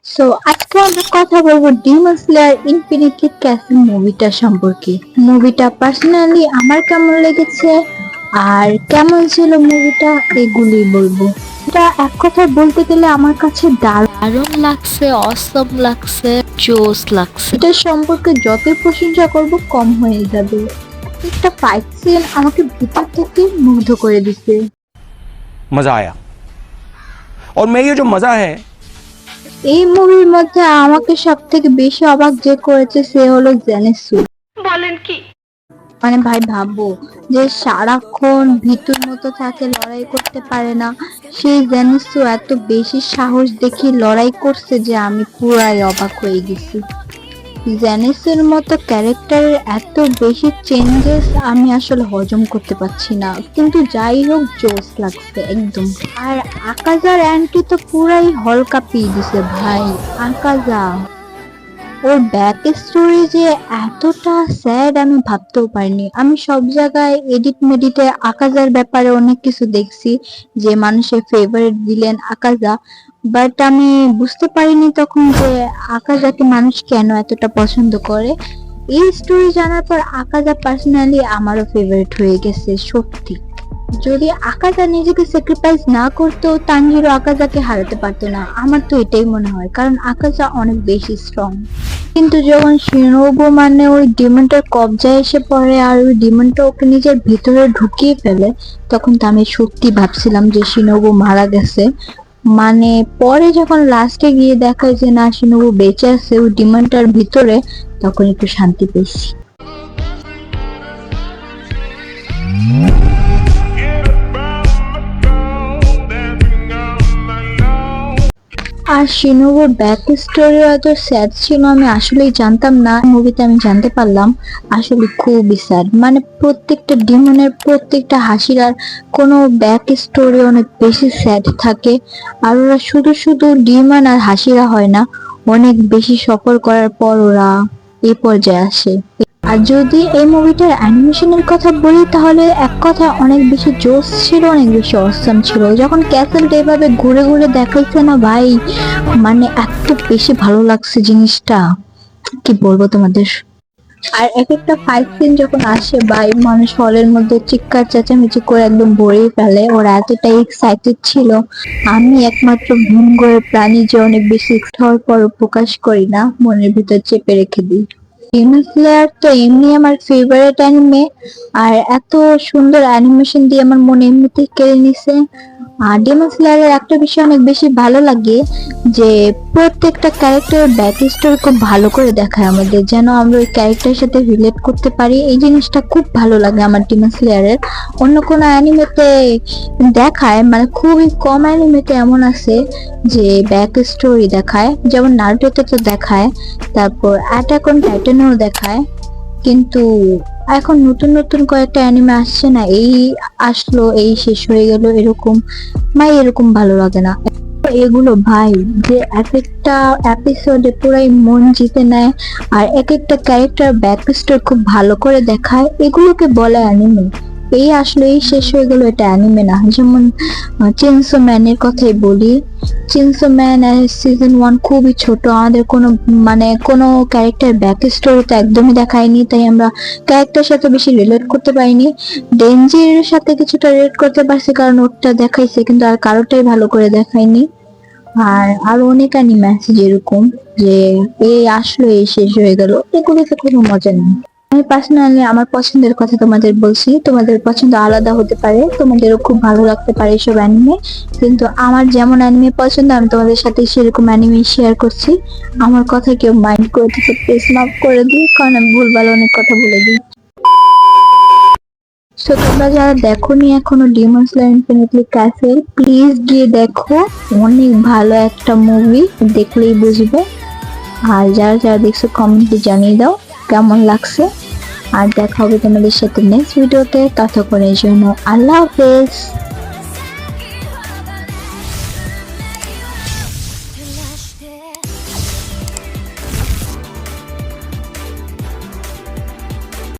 So আজকে আমরা কথা বলবো ডিমন স্লেয়ার ইনফিনিটি ক্যাসেল মুভিটা সম্পর্কে। মুভিটা পার্সোনালি আমার কেমন লেগেছে আর কেমন ছিল মুভিটা এগুলি বলবো। এটা এক কথায় বলতে গেলে আমার কাছে দারুণ লাগছে, অসম লাগছে, জোস লাগছে। এটা সম্পর্কে যতই প্রশংসা করব কম হয়ে যাবে। একটা ফাইট সিন আমাকে ভিতর থেকে মুগ্ধ করে দিছে। मजा आया और मैं ये जो मजा है এই মুভির মধ্যে আমাকে সব থেকে বেশি অবাক যে করেছে সে হলো জেনেসু। বলেন কি? মানে ভাই ভাববো যে সারাক্ষণ ভিতর মতো থাকে, লড়াই করতে পারে না, সেই জেনেসু এত বেশি সাহস দেখি লড়াই করছে যে আমি পুরাই অবাক হয়ে গেছি। জেনেসের মতো ক্যারেক্টারের এত বেশি চেঞ্জেস আমি আসলে হজম করতে পারছি না, কিন্তু যাই হোক জোস লাগছে একদম। আর আকাজার অ্যান্টি তো পুরাই হল কাঁপিয়ে দিছে ভাই। আকাজা ওর ব্যাক স্টোরি যে এতটা স্যাড আমি ভাবতেও পারিনি। আমি সব জায়গায় এডিট মেডিটে আকাজার ব্যাপারে অনেক কিছু দেখছি যে মানুষের ফেভারিট দিলেন আকাজা, বাট আমি বুঝতে পারিনি তখন যে আকাজাকে মানুষ কেন এতটা পছন্দ করে। এই স্টোরি জানার পর আকাজা পার্সোনালি আমারও ফেভারিট হয়ে গেছে সত্যি। যদি আকাজা নিজেকে স্যাক্রিফাইস না করতো তানজিরো আকাজাকে হারাতে পারতো না, আমার তো এটাই মনে হয়, কারণ আকাজা অনেক বেশি স্ট্রং। কিন্তু যখন শিনোবু মানে ওই ডিমনটার কবজায় এসে পড়ে আর ওই ডিমনটা ওকে নিজের ভিতরে ঢুকিয়ে ফেলে, তখন তো আমি সত্যি ভাবছিলাম যে শিনোবু মারা গেছে। মানে পরে যখন লাস্টে গিয়ে দেখায় যে না, শিনোবু বেঁচে আছে ওই ডিমনটার ভিতরে, তখন একটু শান্তি পেয়েছি। আর শিনোবুর ব্যাক স্টোরি এত স্যাড ছিল আমি আসলেই জানতাম না, মুভিতে আমি জানতে পারলাম আসলে খুবই স্যাড। মানে প্রত্যেকটা ডিমনের প্রত্যেকটা হাসির আর কোনো ব্যাক স্টোরি অনেক বেশি স্যাড থাকে। আর ওরা শুধু শুধু ডিমন আর হাসিরা হয় না, অনেক বেশি সফর করার পর ওরা এই পর্যায়ে আসে। আর যদি এই মুভিটার অ্যানিমেশনের কথা বলি তাহলে এক কথা অনেক বেশি জোস ছিল, অনেক বেশি অসম ছিল। যখন ক্যাসেলটা এভাবে ঘুরে ঘুরে দেখাইছে না ভাই, মানে এত বেশি ভালো লাগছে জিনিসটা, কি বলবো তোমাদের। আর এক একটা ফাইট সিন যখন আসে ভাই, মানুষ হলের মধ্যে চিৎকার চেঁচামেচি করে একদম ভরেই ফেলে, ওরা এতটাই এক্সাইটেড ছিল। আমি একমাত্র ভূমগয়ের প্রাণী যে অনেক বেশি হওয়ার পর প্রকাশ করি না, মনের ভিতর চেপে রেখে দিই। ডিমন স্লেয়ার তো এমনি আমার ফেভারিট অ্যানিমে, আর এত সুন্দর অ্যানিমেশন দিয়ে আমার মনে এমনিতেই কেড়ে নিছে। আর ডিমন স্লেয়ারের একটা বিষয় অনেক বেশি ভালো লাগে যে প্রত্যেকটা ক্যারেক্টারের ব্যাক স্টোরি খুব ভালো করে দেখায় আমাদের, যেন আমরা ওই ক্যারেক্টারের সাথে রিলেট করতে পারি। এই জিনিসটা খুব ভালো লাগে আমার ডিমন স্লেয়ারের। অন্য কোনো অ্যানিমেতে দেখায়, মানে খুবই কম অ্যানিমেতে এমন আছে যে ব্যাক স্টোরি দেখায়, যেমন নারুটোতে তো দেখায়, তারপর অ্যাটাক অন টাইটানেও দেখায়, কিন্তু এখন নতুন নতুন কয়েকটা অ্যানিমে আসছে না, এই আসলো এই শেষ হয়ে গেল এরকম, ভাই এরকম ভালো লাগে না। এগুলো ভাই যে এক একটা এপিসোডে পুরাই মন জিতে নেয় আর এক একটা ক্যারেক্টার ব্যাক স্টোরি খুব ভালো করে দেখায়, এগুলোকে বলে অ্যানিমে। এই আসলে এই শেষ হয়ে গেল, এটা অ্যানিমে না। যেমন চেনসো ম্যানের কথাই বলি, চেনসো ম্যান সিজন 1 খুবই ছোট, আমাদের কোনো মানে কোনো ক্যারেক্টার ব্যাক স্টোরি তো একদমই দেখায়নি, তাই আমরা ক্যারেক্টার সাথে বেশি রিলেট করতে পারিনি। ডেনজির সাথে কিছুটা রিলেট করতে পারছি কারণ ওটা দেখাইছে, কিন্তু আর কারোটাই ভালো করে দেখায়নি। আর আরো অনেক অ্যানিমে আছে যেরকম যে এই আসলো এই শেষ হয়ে গেল, এগুলোতে কোনো মজা নেই। আমি পার্সোনালি আমার পছন্দের কথা তোমাদের বলছি, তোমাদের পছন্দ আলাদা হতে পারে, তোমাদেরও খুব ভালো লাগতে পারে এইসব অ্যানিমে, কিন্তু আমার যেমন অ্যানিমে পছন্দ আমি তোমাদের সাথে সেরকম অ্যানিমে শেয়ার করছি। আমার কথা কেউ মাইন্ড করে থেকে প্লিজ মাফ করে দিই, কারণ আমি ভুলভাল অনেক কথা বলে দিই। সো তোমরা যারা দেখোনি এখনো Demon Slayer infinity castle, please গিয়ে দেখো, অনেক ভালো একটা মুভি, দেখলেই বুঝবে। আর যারা যারা দেখছো কমেন্টে জানিয়ে দাও কেমন লাগছে। আর দেখা হবে তোমাদের সাথে নেক্সট ভিডিওতে, ততক্ষণের জন্য আল্লাহ হাফেজ।